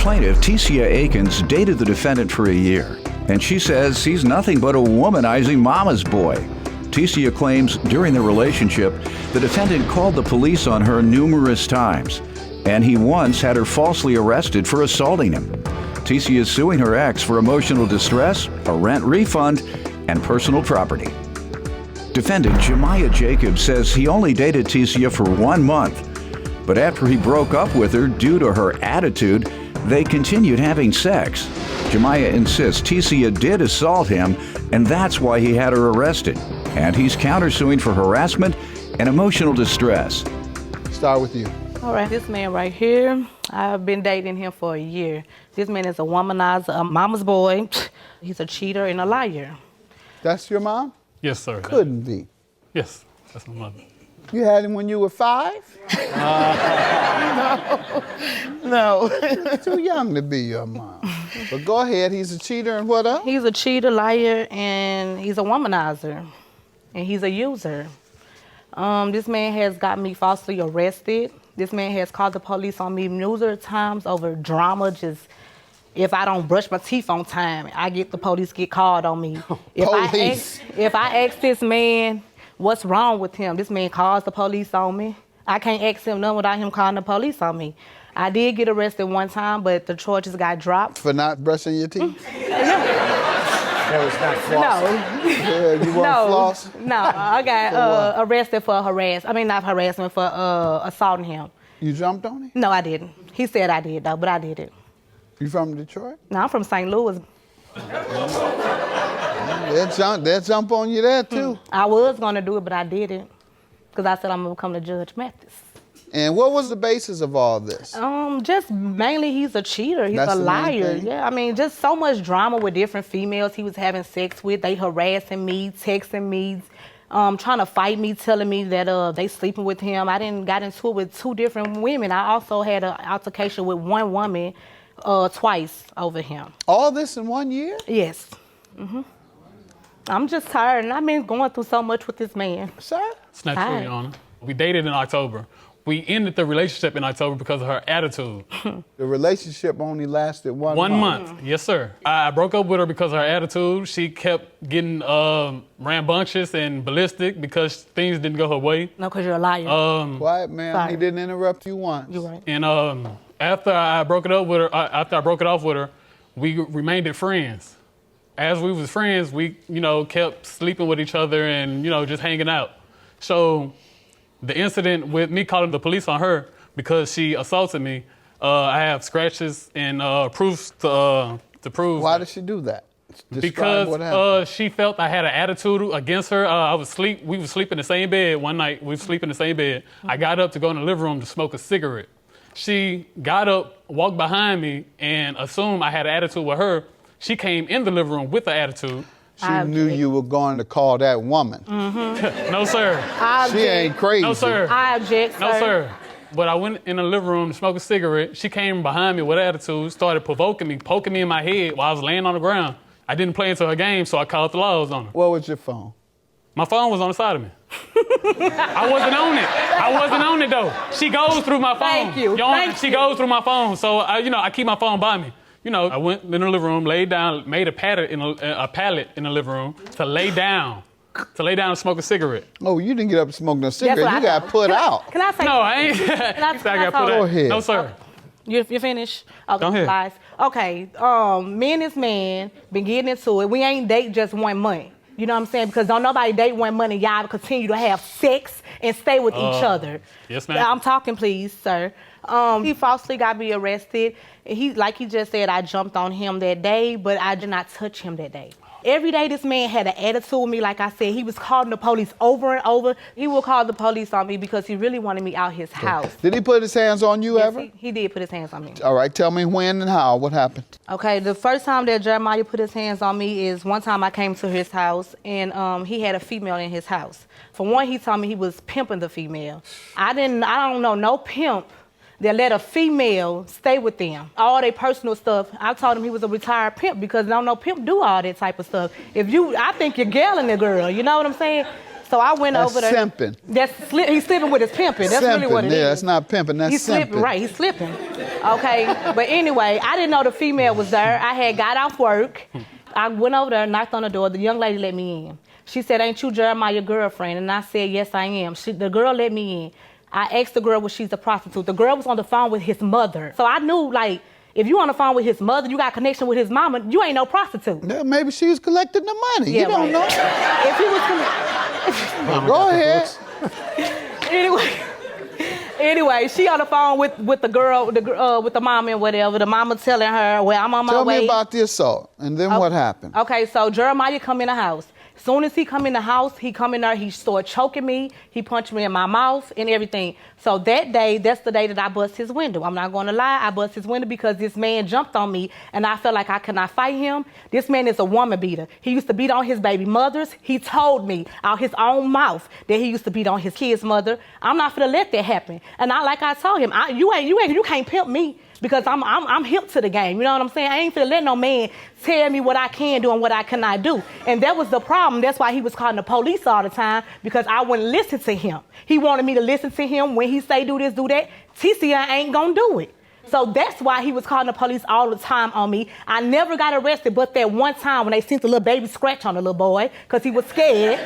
plaintiff, Tecia Akins, dated the defendant for a year, and she says he's nothing but a womanizing mama's boy. Tecia claims during the relationship, the defendant called the police on her numerous times, and he once had her falsely arrested for assaulting him. Tecia is suing her ex for emotional distress, a rent refund, and personal property. Defendant Jemiah Jacobs says he only dated Tecia for 1 month, but after he broke up with her due to her attitude, they continued having sex. Jemiah insists Tecia did assault him, and that's why he had her arrested. And he's countersuing for harassment and emotional distress. Start with you. All right, this man right here, I've been dating him for a year. This man is a womanizer, a mama's boy. He's a cheater and a liar. That's your mom? Yes, sir. Couldn't be. Yes, that's my mother. You had him when you were 5? No. Too young to be your mom. But go ahead, he's a cheater and what else? He's a cheater, liar, and he's a womanizer. And he's a user. This man has got me falsely arrested. This man has called the police on me numerous times over drama. Just if I don't brush my teeth on time, the police get called on me. If I ask this man what's wrong with him, this man calls the police on me. I can't ask him none without him calling the police on me. I did get arrested one time, but the charges got dropped. For not brushing your teeth? That was not flossing. Yeah, you weren't floss? No, I got arrested for not harassment, for assaulting him. You jumped on him? No, I didn't. He said I did, though, but I did it. You from Detroit? No, I'm from St. Louis. They'll jump on you there, too. I was going to do it, but I didn't. Because I said I'm going to become the Judge Mathis. And what was the basis of all this? Just mainly he's a cheater. He's a liar. Yeah, just so much drama with different females he was having sex with. They harassing me, texting me, trying to fight me, telling me that they sleeping with him. I got into it with 2 different women. I also had an altercation with one woman twice over him. All this in 1 year? Yes. Mm-hmm. I'm just tired, and I've been going through so much with this man. Sir? It's not true, Your Honor. We dated in October. We ended the relationship in October because of her attitude. The relationship only lasted 1 month? 1 month, yes, sir. I broke up with her because of her attitude. She kept getting rambunctious and ballistic because things didn't go her way. No, because you're a liar. Quiet, man. Sorry. He didn't interrupt you once. You're right. And after I broke it off with her, we remained friends. As we was friends, we, kept sleeping with each other and, just hanging out. So the incident with me calling the police on her because she assaulted me, I have scratches and proofs to prove. Why did she do that? Because she felt I had an attitude against her. We were sleeping in the same bed one night. We were sleeping in the same bed. I got up to go in the living room to smoke a cigarette. She got up, walked behind me, and assumed I had an attitude with her. She came in the living room with an attitude. She knew you were going to call that woman. Mm-hmm. No, sir. She ain't crazy. No, sir. I object, sir. No, sir. But I went in the living room to smoke a cigarette. She came behind me with attitude, started provoking me, poking me in my head while I was laying on the ground. I didn't play into her game, so I called the laws on her. Where was your phone? My phone was on the side of me. I wasn't on it, though. She goes through my phone. Thank you. She goes through my phone, so I keep my phone by me. I went in the living room, laid down, made a pallet in the living room to lay down and smoke a cigarette. Oh, you didn't get up and smoke no cigarette. You got put out. Can I say? No, I ain't. I got put out. Go ahead. No, sir. You finished? Okay, Go ahead. Lies. Okay, me and this man been getting into it. We ain't date just 1 month. You know what I'm saying? Because don't nobody date 1 month and y'all continue to have sex and stay with each other. Yes, ma'am. I'm talking, please, sir. He falsely got me arrested. Like he just said, I jumped on him that day, but I did not touch him that day. Every day this man had an attitude with me, like I said. He was calling the police over and over. He would call the police on me because he really wanted me out his house. Did he put his hands on you ever? He did put his hands on me. All right, tell me when and how. What happened? Okay, the first time that Jeremiah put his hands on me is one time I came to his house and he had a female in his house. For one, he told me he was pimping the female. I don't know no pimp that let a female stay with them. All their personal stuff. I told him he was a retired pimp because I don't know pimp do all that type of stuff. I think you're gelling the girl, you know what I'm saying? So I went That's over there. simping. He's slipping with his pimping. That's really what it is. Yeah, that's not pimping, that's He's simping. slipping, right, he's slipping. Okay, but anyway, I didn't know the female was there. I had got off work. I went over there, knocked on the door. The young lady let me in. She said, ain't you Jeremiah, your girlfriend? And I said, yes, I am. The girl let me in. I asked the girl was she's a prostitute. The girl was on the phone with his mother. So I knew, like, if you on the phone with his mother, you got a connection with his mama, you ain't no prostitute. Yeah, maybe she was collecting the money. Yeah, you don't know. If he was Go ahead. Anyway, she on the phone with the girl, with the mama and whatever. The mama telling her, well, I'm on my way. Tell me about the assault, and then what happened? Okay, so Jeremiah come in the house. As soon as he come in the house, he come in there, he started choking me. He punched me in my mouth and everything. So that day, that's the day that I bust his window. I'm not going to lie, I bust his window because this man jumped on me and I felt like I could not fight him. This man is a woman beater. He used to beat on his baby mothers. He told me out his own mouth that he used to beat on his kid's mother. I'm not going to let that happen. And like I told him, you can't pimp me. Because I'm hip to the game, you know what I'm saying? I ain't finna let no man tell me what I can do and what I cannot do. And that was the problem. That's why he was calling the police all the time, because I wouldn't listen to him. He wanted me to listen to him when he say do this, do that. TCI ain't gonna do it. So that's why he was calling the police all the time on me. I never got arrested, but that one time when they sent a little baby scratch on the little boy, because he was scared.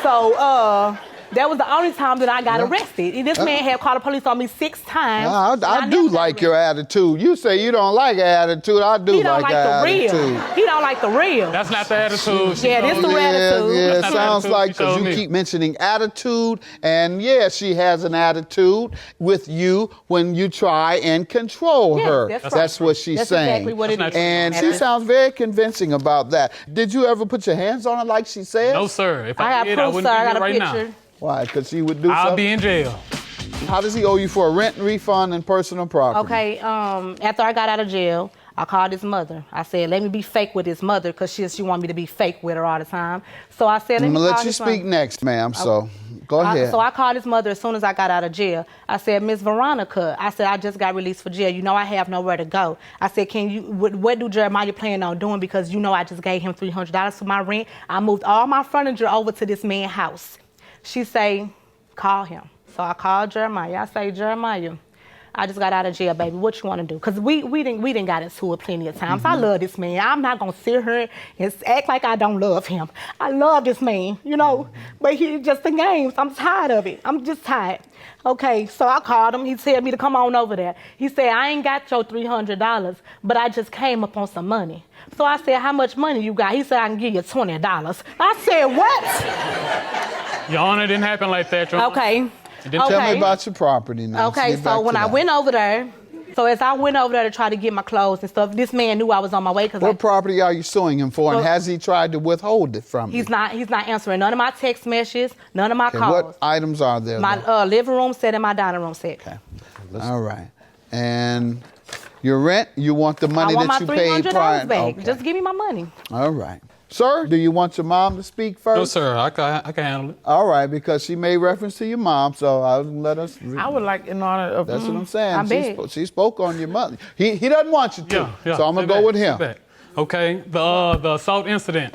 So, that was the only time that I got arrested. And this man had called the police on me 6 times. I do like your attitude. You say you don't like attitude. I do like the attitude. real. He don't like the real. That's not the attitude. Yeah, this the attitude. Yeah, it That's not sounds the attitude like, she showed because you me. keep mentioning attitude, and yeah, she has an attitude with you when you try and control Yes, her. that's right. That's what she's That's saying. exactly what it is. And she Mathis. sounds very convincing about that. Did you ever put your hands on her like she said? No, sir. If I I have did, I proof, wouldn't sir. I be got here a right picture. now. Why? Because she would do I'll something? be in jail. How does he owe you for a rent refund and personal property? Okay, after I got out of jail, I called his mother. I said, let me be fake with his mother, because she want me to be fake with her all the time. So I said, I'm let me going to call let you his speak mother. next, ma'am, so go ahead. So I called his mother as soon as I got out of jail. I said, Miss Veronica, I said, I just got released for jail. You know I have nowhere to go. I said, what do Jeremiah plan on doing? Because you know I just gave him $300 for my rent. I moved all my furniture over to this man's house. She say, call him. So I called Jeremiah. I say, Jeremiah, I just got out of jail, baby. What you want to do? Because we didn't got into it plenty of times. I love this man. I'm not going to sit here and act like I don't love him. I love this man, you know. But he just the games. I'm tired of it. I'm just tired. Okay, so I called him. He said me to come on over there. He said, I ain't got your $300, but I just came up on some money. So I said, how much money you got? He said, I can give you $20. I said, what? Your Honor, it didn't happen like that, Your Honor. Okay. Tell me about your property now. Okay, Let's get back so when to I that. went over there, as I went over there to try to get my clothes and stuff, this man knew I was on my way. What property are you suing him for, and has he tried to withhold it from you? He's not answering none of my text messages, none of my Okay, calls. what items are there? My living room set and my dining room set. Okay. All right. And your rent, you want the money I want that my you paid prior? $300 back. Okay. Just give me my money. All right. Sir, do you want your mom to speak first? No, sir. I can handle it. All right, because she made reference to your mom, so I'll let us. I would like, in honor of. That's what I'm saying. I bet. She spoke on your mother. He doesn't want you to, Yeah. so I'm gonna Sit go back, with sit him. back. Okay. The assault incident.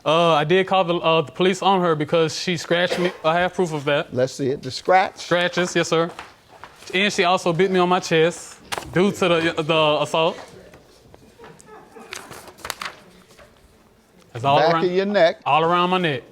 I did call the police on her because she scratched me. I have proof of that. Let's see it. The scratch. Scratches, yes, sir. And she also bit me on my chest due to the assault. It's all Back around, of your neck. all around my neck.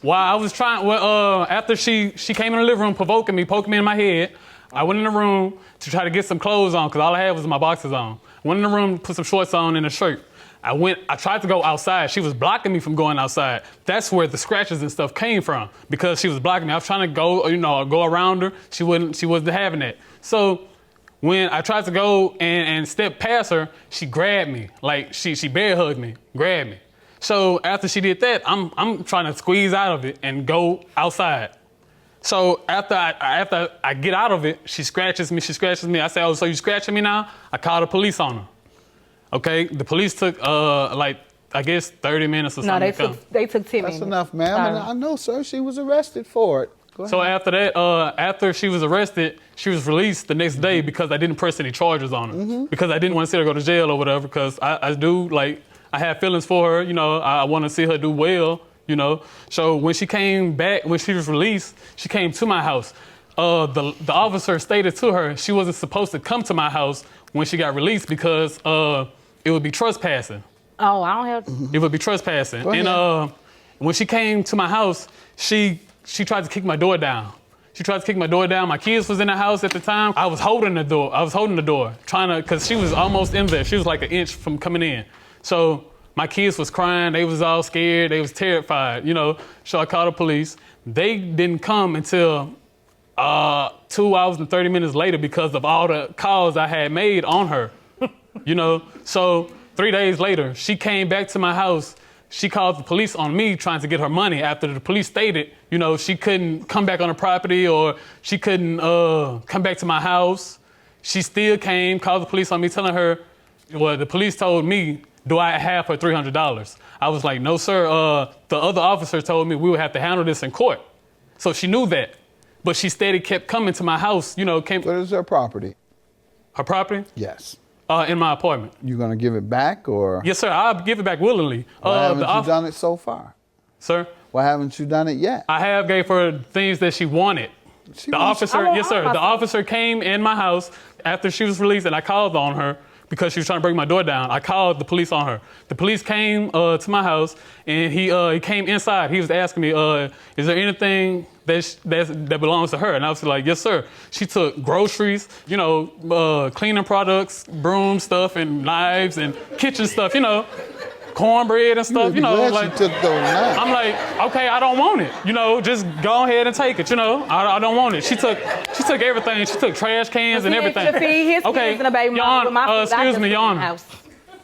While I was trying, after she came in the living room, provoking me, poking me in my head, I went in the room to try to get some clothes on, because all I had was my boxers on. Went in the room, put some shorts on and a shirt. I tried to go outside. She was blocking me from going outside. That's where the scratches and stuff came from, because she was blocking me. I was trying to go around her. She wasn't having that. So when I tried to go and step past her, she grabbed me. Like she bear hugged me, grabbed me. So after she did that, I'm trying to squeeze out of it and go outside. So after I get out of it, she scratches me. I say, oh, so you scratching me now? I call the police on her. Okay, the police took I guess 30 minutes or something. No, they took 10 minutes. That's enough, ma'am. And I know, sir, she was arrested for it. Go ahead. So after that, after she was arrested, she was released the next day because I didn't press any charges on her. Because I didn't want to see her go to jail or whatever, because I have feelings for her, I want to see her do well, you know? So when she came back, when she was released, she came to my house. The officer stated to her she wasn't supposed to come to my house when she got released because it would be trespassing. Oh, I don't have. It would be trespassing. And when she came to my house, she tried to kick my door down. She tried to kick my door down. My kids was in the house at the time. I was holding the door, trying to, because she was almost in there. She was like an inch from coming in. So my kids was crying. They was all scared. They was terrified, you know. So I called the police. They didn't come until 2 hours and 30 minutes later because of all the calls I had made on her, you know. So 3 days later, she came back to my house. She called the police on me trying to get her money after the police stated, you know, she couldn't come back on the property or she couldn't come back to my house. She still came, called the police on me telling her, well, the police told me, do I have her $300? I was like, no, sir. The other officer told me we would have to handle this in court. So she knew that. But she steady kept coming to my house, you know. What is her property? Her property? Yes. In my apartment. You gonna give it back or? Yes, sir. I'll give it back willingly. Why haven't you done it so far? Sir? Why haven't you done it yet? I have gave her things that she wanted. The officer, yes, sir. The officer came in my house after she was released, and I called on her because she was trying to break my door down. I called the police on her. The police came to my house, and he came inside. He was asking me, is there anything that belongs to her? And I was like, yes, sir. She took groceries, you know, cleaning products, broom stuff, and knives, and kitchen stuff, you know, cornbread and stuff, you know. Like, she took those knives. I'm like, okay, I don't want it. You know, just go ahead and take it, you know. I don't want it. She took everything. She took trash cans and everything. Okay, Your Honor, excuse me, Your Honor.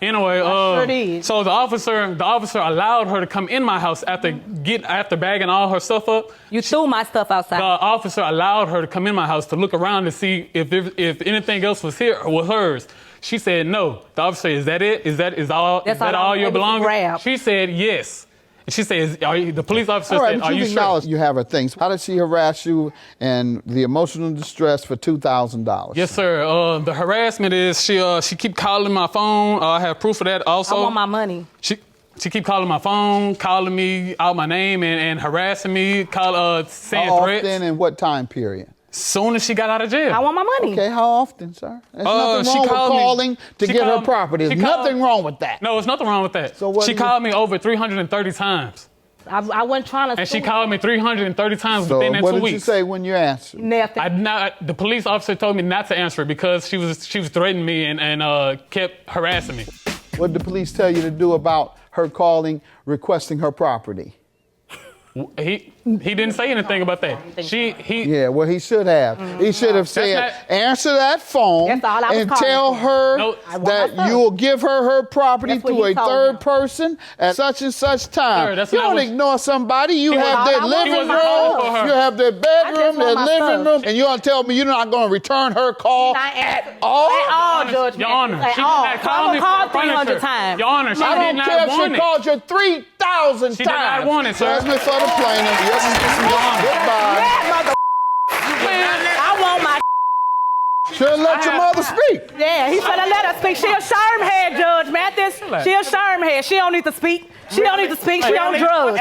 Anyway, so the officer allowed her to come in my house after bagging all her stuff up. You threw my stuff outside. The officer allowed her to come in my house to look around to see if anything else was here or was hers. She said no. The officer, is that it? Is that all your belongings? She said yes. And she said, the police officer said, are you sure? You have her things. How did she harass you and the emotional distress for $2,000? Yes, sir. The harassment is she keep calling my phone. I have proof of that also. I want my money. She keep calling my phone, calling me out my name and harassing me, saying threats. How often and what time period? Soon as she got out of jail. I want my money. Okay, how often, sir? There's nothing wrong with calling to get her property. There's nothing wrong with that. No, there's nothing wrong with that. So she called me over 330 times. I wasn't trying to. And she called me 330 times within that 2 weeks. So what did you say when you answered? Nothing. The police officer told me not to answer it because she was threatening me and kept harassing me. What did the police tell you to do about her calling, requesting her property? He didn't say anything about that. Yeah, well, he should have. He should have said, answer that phone and tell her that you will give her property to a third person at such and such time. You don't ignore somebody. You have their living room, you have their bedroom, their living room, and you're going to tell me you're not going to return her call at all? At all, Judge. Your Honor, she did not call me for 300 times. Your Honor, she did not want it. I don't care if she called you 3,000 times. She did not want it, sir. Judgment for the plaintiff. Yes, goodbye. I want my. Should let your mother speak. Yeah, he should have let her speak. She a sherm-head, Judge Mathis. She a sherm-head. She don't need to speak. She don't need to speak. She on drugs.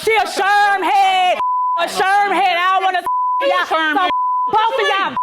She a sherm-head. A sherm-head. I don't want to. Both of y'all.